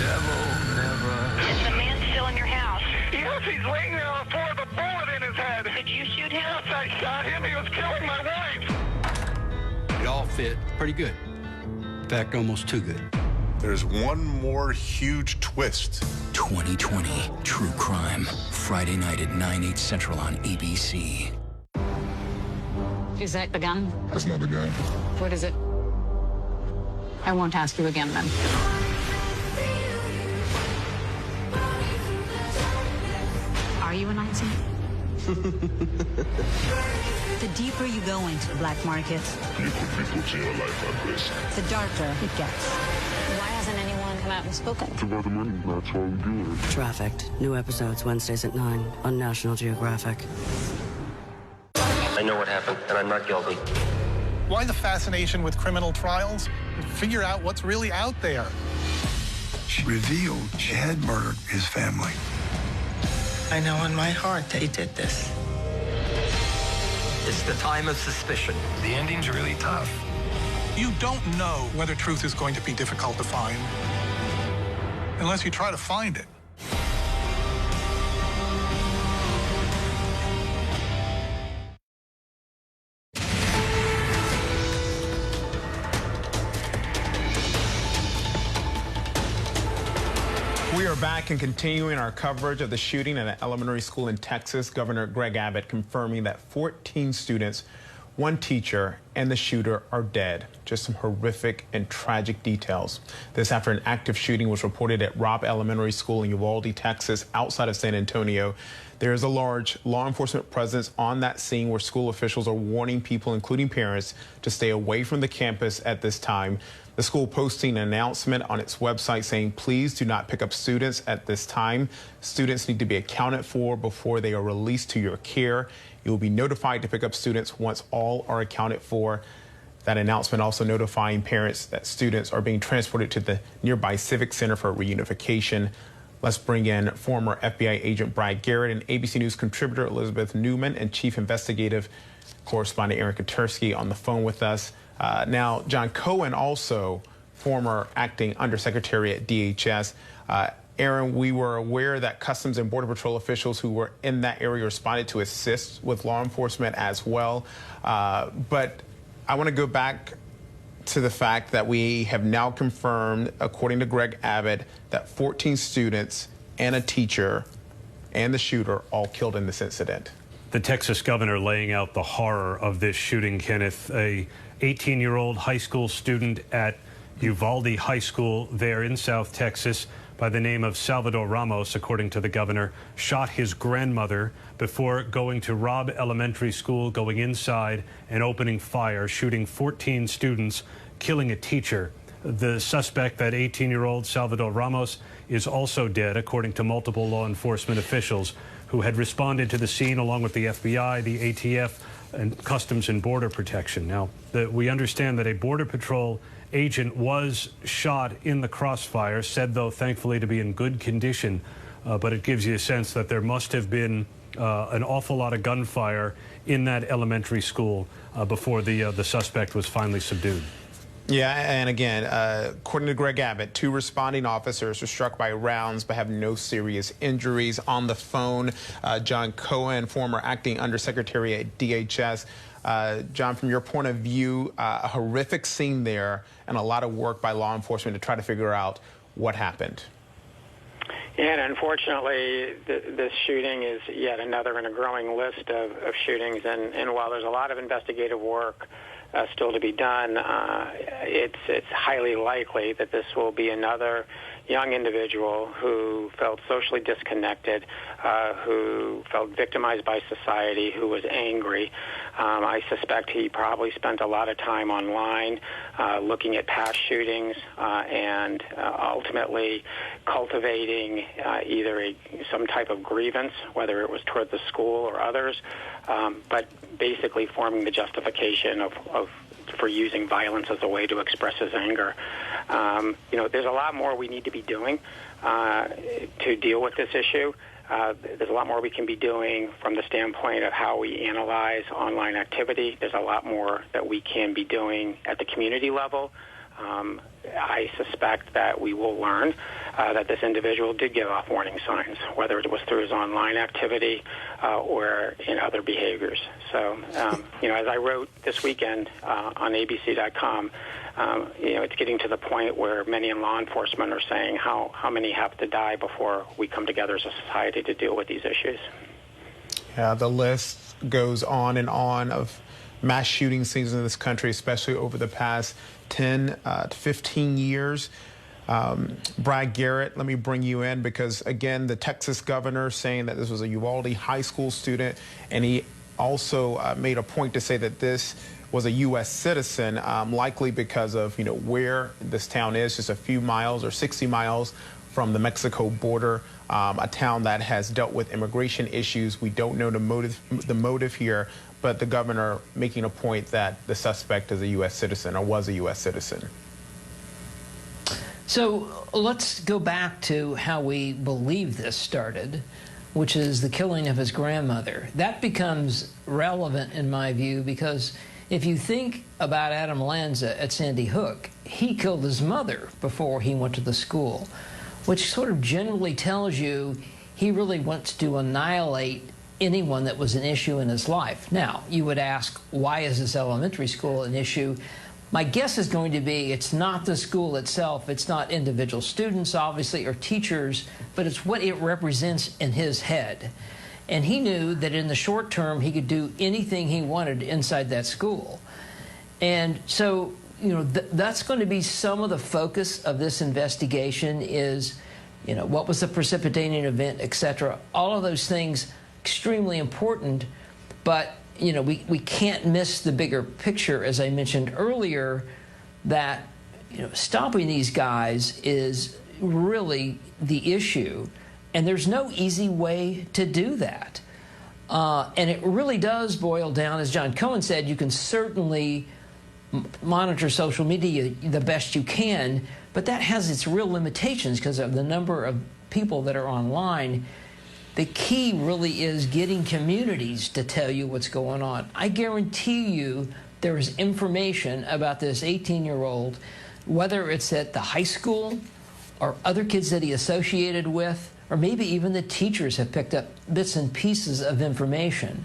the man still in your house? Yes, he's laying there on the floor with a bullet in his head. Did you shoot him? Yes, I shot him. He was killing my wife. It all fit pretty good. In fact, almost too good. there's one more huge twist. 2020 True Crime. Friday night at 9/8 Central on ABC. Is that the gun? That's not the gun. What is it? I won't ask you again then. Are you a Nazi? The deeper you go into the black market, You put people to your life at risk. the darker it gets. Why hasn't anyone come out and spoken? It's about the money. That's why we do it. Trafficked. New episodes Wednesdays at 9 on National Geographic. I know what happened, and I'm not guilty. Why the fascination with criminal trials? Figure out what's really out there. She revealed she had murdered his family. I know in my heart they did this. It's the time of suspicion. The ending's really tough. You don't know whether truth is going to be difficult to find unless you try to find it. We are back and continuing our coverage of the shooting at an elementary school in Texas. Governor Greg Abbott confirming that 14 students, one teacher, and the shooter are dead. Just some horrific and tragic details. This after an active shooting was reported at Robb Elementary School in Uvalde, Texas, outside of San Antonio. There is a large law enforcement presence on that scene where school officials are warning people, including parents, to stay away from the campus at this time. The school posting an announcement on its website saying, please do not pick up students at this time. Students need to be accounted for before they are released to your care. You will be notified to pick up students once all are accounted for. That announcement also notifying parents that students are being transported to the nearby Civic Center for reunification. Let's bring in former FBI agent Brad Garrett and ABC News contributor Elizabeth Newman and Chief Investigative Correspondent Aaron Katursky on the phone with us. Now, John Cohen, also former acting undersecretary at DHS. Aaron, we were aware that Customs and Border Patrol officials who were in that area responded to assist with law enforcement as well. But I want to go back to the fact that we have now confirmed, according to Greg Abbott, that 14 students and a teacher and the shooter all killed in this incident. The Texas governor laying out the horror of this shooting, Kenneth. A 18-year-old high school student at Uvalde High School there in South Texas by the name of Salvador Ramos, according to the governor, shot his grandmother before going to Robb Elementary School, going inside and opening fire, shooting 14 students, killing a teacher. The suspect, that 18-year-old Salvador Ramos, is also dead, according to multiple law enforcement officials who had responded to the scene along with the FBI, the ATF, and Customs and Border Protection. Now, we understand that a Border Patrol agent was shot in the crossfire, said, though, thankfully, to be in good condition. But it gives you a sense that there must have been an awful lot of gunfire in that elementary school before the suspect was finally subdued. Yeah, and again, according to Greg Abbott, 2 responding officers were struck by rounds but have no serious injuries. On the phone, John Cohen, former acting undersecretary at DHS. John, from your point of view, a horrific scene there and a lot of work by law enforcement to try to figure out what happened. Yeah, and unfortunately, this shooting is yet another in a growing list of shootings. And while there's a lot of investigative work still to be done, it's highly likely that this will be another young individual who felt socially disconnected, who felt victimized by society, who was angry. I suspect he probably spent a lot of time online looking at past shootings and ultimately cultivating either some type of grievance, whether it was toward the school or others, but basically forming the justification for using violence as a way to express his anger. There's a lot more we need to be doing to deal with this issue. There's a lot more we can be doing from the standpoint of how we analyze online activity. There's a lot more that we can be doing at the community level I suspect that we will learn that this individual did give off warning signs, whether it was through his online activity or in other behaviors. So, as I wrote this weekend on ABC.com, it's getting to the point where many in law enforcement are saying how many have to die before we come together as a society to deal with these issues. Yeah, the list goes on and on of mass shooting scenes in this country, especially over the past 10 to 15 years. Brad Garrett, let me bring you in because, again, the Texas governor saying that this was a Uvalde high school student, and he also made a point to say that this was a U.S. citizen, likely because of, where this town is, just a few miles or 60 miles from the Mexico border, a town that has dealt with immigration issues. We don't know the motive here, but the governor making a point that the suspect is a U.S. citizen or was a U.S. citizen. So let's go back to how we believe this started, which is the killing of his grandmother. That becomes relevant in my view because if you think about Adam Lanza at Sandy Hook, he killed his mother before he went to the school, which sort of generally tells you he really wants to annihilate anyone that was an issue in his life. Now, you would ask, why is this elementary school an issue? My guess is going to be it's not the school itself, it's not individual students, obviously, or teachers, but it's what it represents in his head. And he knew that in the short term, he could do anything he wanted inside that school. And so, that's going to be some of the focus of this investigation is, what was the precipitating event, et cetera. All of those things extremely important, but we can't miss the bigger picture, as I mentioned earlier, that stopping these guys is really the issue, and there's no easy way to do that. And it really does boil down, as John Cohen said, you can certainly monitor social media the best you can, but that has its real limitations because of the number of people that are online. The key really is getting communities to tell you what's going on. I guarantee you there is information about this 18-year-old, whether it's at the high school or other kids that he associated with, or maybe even the teachers have picked up bits and pieces of information.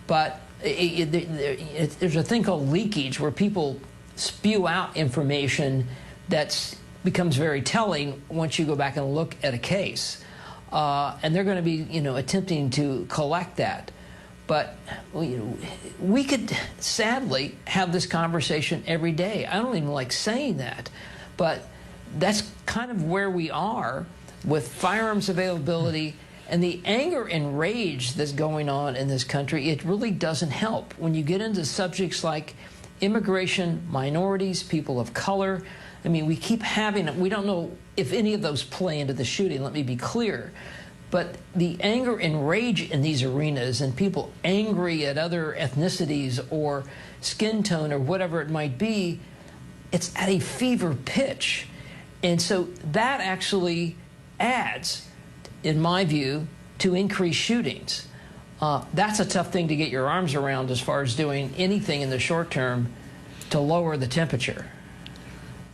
But there's a thing called leakage where people spew out information that becomes very telling once you go back and look at a case. And they're going to be, attempting to collect that. But we could sadly have this conversation every day. I don't even like saying that, but that's kind of where we are with firearms availability and the anger and rage that's going on in this country. It really doesn't help when you get into subjects like immigration, minorities, people of color. I mean, we keep having, we don't know if any of those play into the shooting, let me be clear. But the anger and rage in these arenas and people angry at other ethnicities or skin tone or whatever it might be, it's at a fever pitch. And so that actually adds, in my view, to increased shootings. That's a tough thing to get your arms around as far as doing anything in the short term to lower the temperature.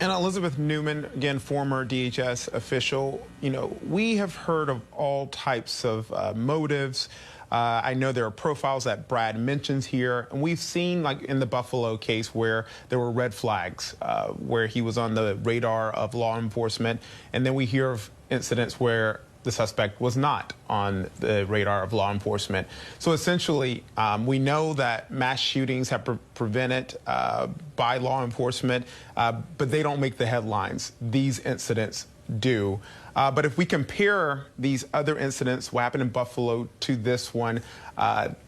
And Elizabeth Newman, again, former DHS official, we have heard of all types of motives. I know there are profiles that Brad mentions here, and we've seen, like in the Buffalo case, where there were red flags, where he was on the radar of law enforcement, and then we hear of incidents where the suspect was not on the radar of law enforcement. So essentially, we know that mass shootings have prevented by law enforcement, but they don't make the headlines. These incidents do. But if we compare these other incidents, what happened in Buffalo, to this one,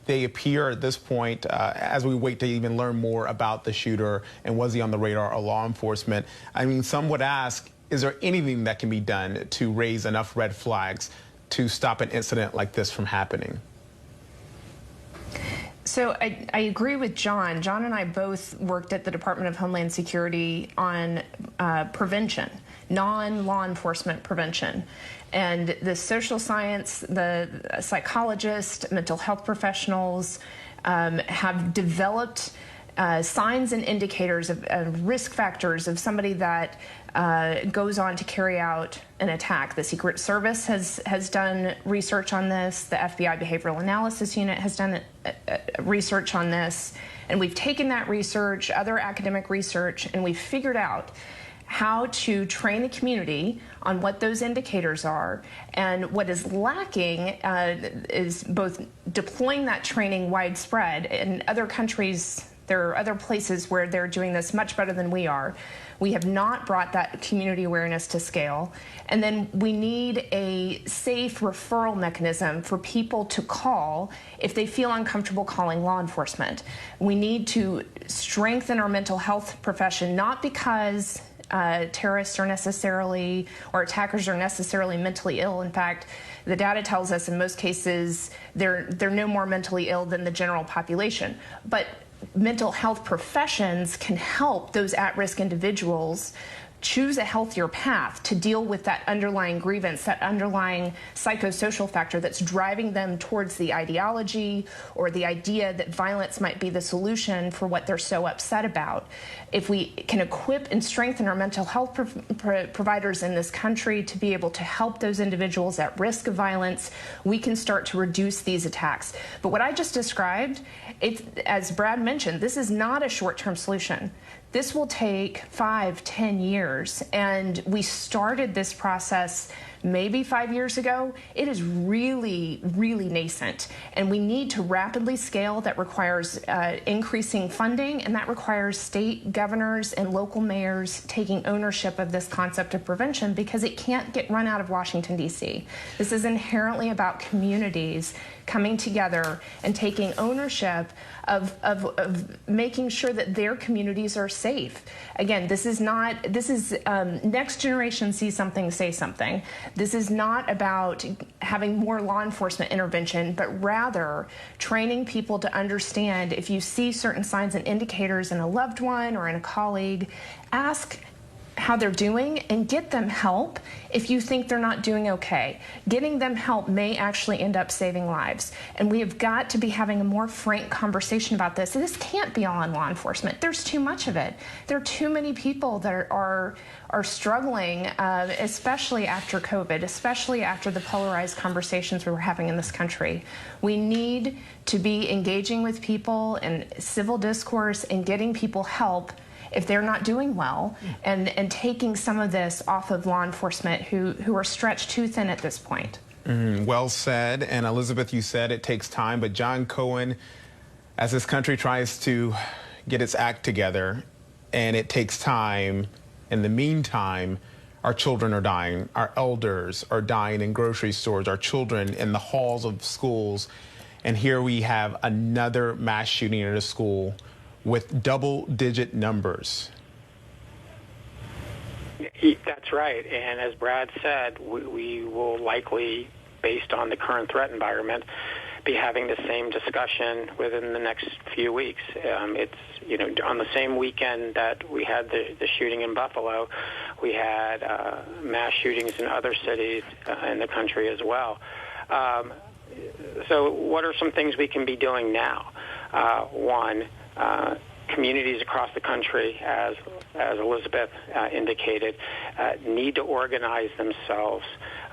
they appear at this point, as we wait to even learn more about the shooter and was he on the radar of law enforcement, I mean, some would ask, is there anything that can be done to raise enough red flags to stop an incident like this from happening? So I agree with John. John and I both worked at the Department of Homeland Security on prevention, non-law enforcement prevention. And the social science, the psychologists, mental health professionals have developed signs and indicators of risk factors of somebody that goes on to carry out an attack. The Secret Service has done research on this. The FBI Behavioral Analysis Unit has done research on this. And we've taken that research, other academic research, and we've figured out how to train the community on what those indicators are. And what is lacking is both deploying that training widespread. In other countries, there are other places where they're doing this much better than we are. We have not brought that community awareness to scale. And then we need a safe referral mechanism for people to call if they feel uncomfortable calling law enforcement. We need to strengthen our mental health profession, not because terrorists are necessarily, or attackers are necessarily mentally ill. In fact, the data tells us in most cases they're no more mentally ill than the general population. But mental health professions can help those at-risk individuals choose a healthier path to deal with that underlying grievance, that underlying psychosocial factor that's driving them towards the ideology or the idea that violence might be the solution for what they're so upset about. If we can equip and strengthen our mental health providers in this country to be able to help those individuals at risk of violence, we can start to reduce these attacks. But what I just described, as Brad mentioned, this is not a short-term solution. This will take 5-10 years, and we started this process maybe 5 years ago. It is really, really nascent, and we need to rapidly scale. That requires increasing funding, and that requires state governors and local mayors taking ownership of this concept of prevention, because it can't get run out of Washington, D.C. This is inherently about communities coming together and taking ownership of making sure that their communities are safe. Again, this is next generation see something, say something. This is not about having more law enforcement intervention, but rather training people to understand if you see certain signs and indicators in a loved one or in a colleague, ask how they're doing and get them help if you think they're not doing okay. Getting them help may actually end up saving lives. And we have got to be having a more frank conversation about this. This can't be all on law enforcement. There's too much of it. There are too many people that are struggling, especially after COVID, especially after the polarized conversations we were having in this country. We need to be engaging with people in civil discourse and getting people help if they're not doing well, and taking some of this off of law enforcement who are stretched too thin at this point. Well said. And Elizabeth, you said it takes time, but John Cohen, as this country tries to get its act together, and it takes time, in the meantime, our children are dying, our elders are dying in grocery stores, our children in the halls of schools, and here we have another mass shooting at a school with double-digit numbers. That's right. And as Brad said, we will likely, based on the current threat environment, be having the same discussion within the next few weeks. It's, on the same weekend that we had the shooting in Buffalo, we had mass shootings in other cities in the country as well. So what are some things we can be doing now? One, communities across the country, as Elizabeth indicated, need to organize themselves.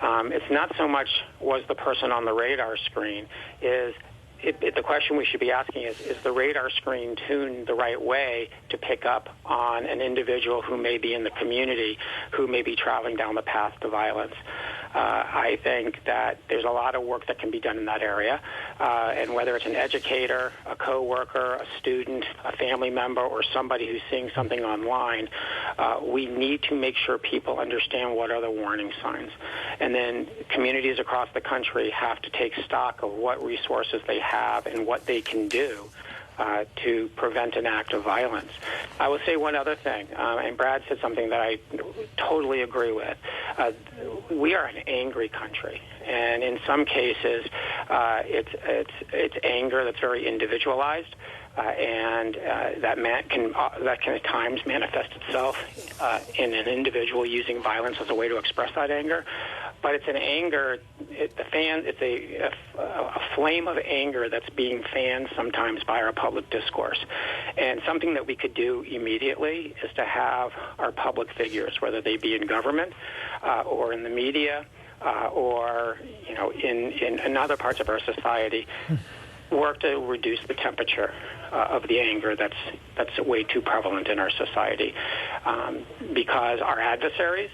It's not so much was the person on the radar screen, the question we should be asking is the radar screen tuned the right way to pick up on an individual who may be in the community, who may be traveling down the path to violence? I think that there's a lot of work that can be done in that area, and whether it's an educator, a coworker, a student, a family member, or somebody who's seeing something online, we need to make sure people understand what are the warning signs. And then communities across the country have to take stock of what resources they have and what they can do to prevent an act of violence. I will say one other thing, and Brad said something that I totally agree with. We are an angry country, and in some cases, it's anger that's very individualized, and that can at times manifest itself in an individual using violence as a way to express that anger. But it's an anger. It's a flame of anger that's being fanned sometimes by our public discourse. And something that we could do immediately is to have our public figures, whether they be in government or in the media or in other parts of our society, work to reduce the temperature of the anger that's way too prevalent in our society, because our adversaries,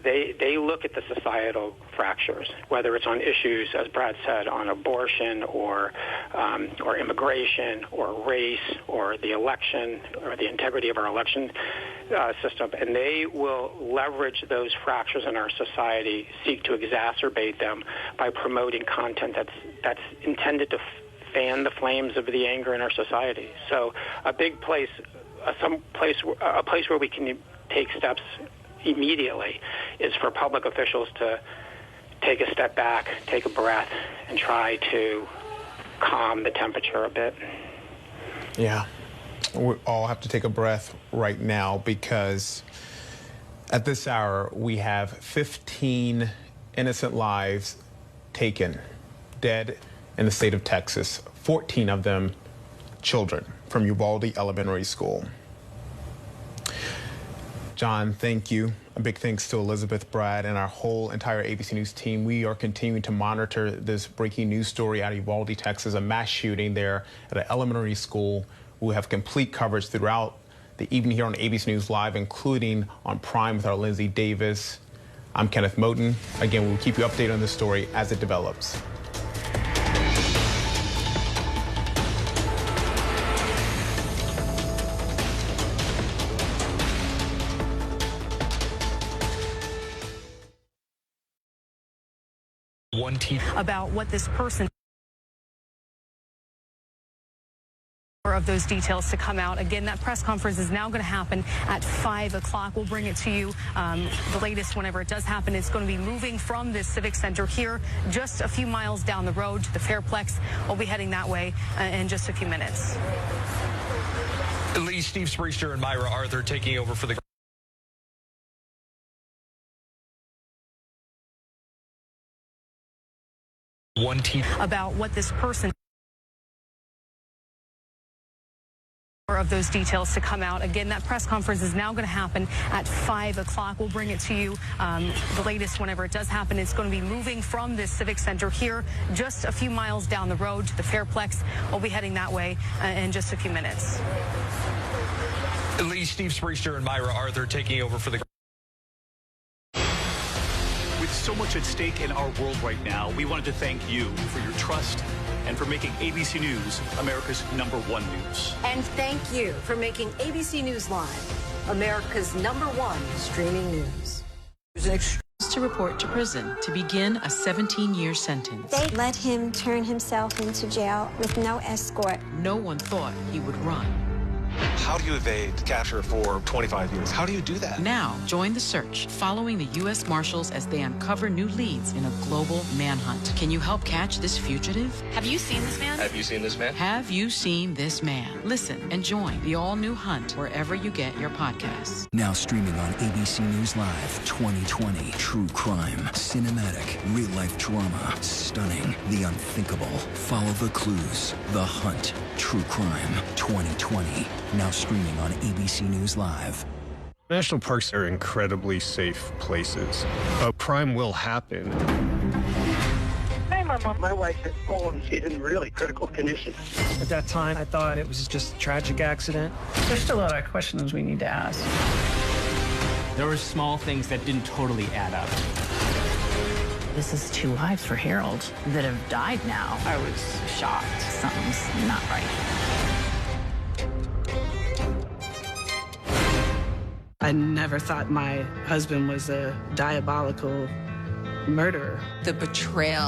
they look at the societal fractures, whether it's on issues, as Brad said, on abortion or immigration or race or the election or the integrity of our election system, and they will leverage those fractures in our society, seek to exacerbate them by promoting content that's intended to fan the flames of the anger in our society. So a big place, a place where we can take steps immediately is for public officials to take a step back, take a breath, and try to calm the temperature a bit. Yeah, we all have to take a breath right now, because at this hour we have 15 innocent lives taken, dead in the state of Texas, 14 of them children from Uvalde Elementary School. John, thank you. A big thanks to Elizabeth, Brad, and our whole entire ABC News team. We are continuing to monitor this breaking news story out of Uvalde, Texas, a mass shooting there at an elementary school. We'll have complete coverage throughout the evening here on ABC News Live, including on Prime with our Lindsay Davis. I'm Kenneth Moten. Again, we'll keep you updated on this story as it develops. About what this person of those details to come out. Again, that press conference is now going to happen at 5 o'clock. We'll bring it to you the latest whenever it does happen. It's going to be moving from this Civic Center here just a few miles down the road to the Fairplex. We'll be heading that way in just a few minutes. Lee, Steve Spriester and Myra Arthur taking over for the one team. About what this person of those details to come out. Again, that press conference is now going to happen at 5 o'clock. We'll bring it to you the latest whenever it does happen. It's going to be moving from this Civic Center here just a few miles down the road to the Fairplex. We'll be heading that way in just a few minutes. Lee, Steve Spriester and Myra Arthur taking over for the With so much at stake in our world right now, we wanted to thank you for your trust and for making ABC News America's #1 news. And thank you for making ABC News Live America's #1 streaming news. To report to prison to begin a 17-year sentence. They let him turn himself into jail with no escort. No one thought he would run. How do you evade capture for 25 years? How do you do that? Now, join the search, following the U.S. Marshals as they uncover new leads in a global manhunt. Can you help catch this fugitive? Have you seen this man? Have you seen this man? Have you seen this man? Listen and join the all-new hunt wherever you get your podcasts. Now streaming on ABC News Live 2020. True crime, cinematic, real-life drama, stunning, the unthinkable. Follow the clues. The Hunt. True crime 2020. Now streaming on ABC News Live. National parks are incredibly safe places. A crime will happen. Hey, my wife has fallen. She's in really critical condition. At that time, I thought it was just a tragic accident. There's still a lot of questions we need to ask. There were small things that didn't totally add up. This is 2 lives for Harold that have died now. I was shocked. Something's not right. I never thought my husband was a diabolical murderer. The betrayal.